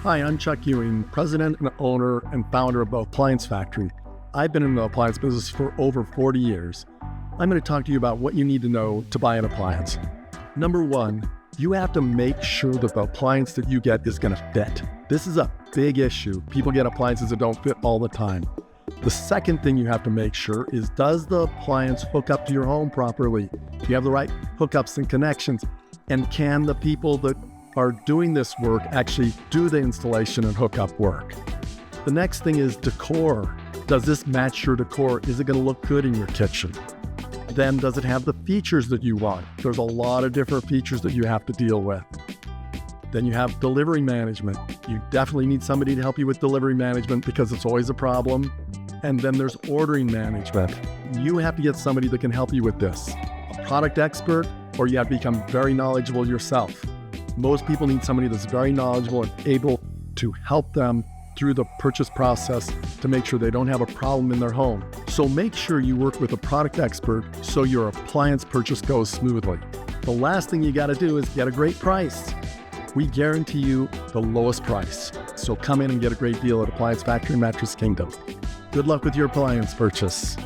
Hi, I'm Chuck Ewing, president and owner and founder of the Appliance Factory. I've been in the appliance business for over 40 years. I'm going to talk to you about what you need to know to buy an appliance. Number one, you have to make sure that the appliance that you get is going to fit. This is a big issue. People get appliances that don't fit all the time. The second thing you have to make sure is, does the appliance hook up to your home properly? Do you have the right hookups and connections? And can the people that are doing this work actually do the installation and hookup work? The next thing is decor. Does this match your decor? Is it going to look good in your kitchen? Then does it have the features that you want? There's a lot of different features that you have to deal with. Then you have delivery management. You definitely need somebody to help you with delivery management because it's always a problem. And then there's ordering management. You have to get somebody that can help you with this. A product expert, or you have to become very knowledgeable yourself. Most people need somebody that's very knowledgeable and able to help them through the purchase process to make sure they don't have a problem in their home. So make sure you work with a product expert so your appliance purchase goes smoothly. The last thing you got to do is get a great price. We guarantee you the lowest price. So come in and get a great deal at Appliance Factory Mattress Kingdom. Good luck with your appliance purchase.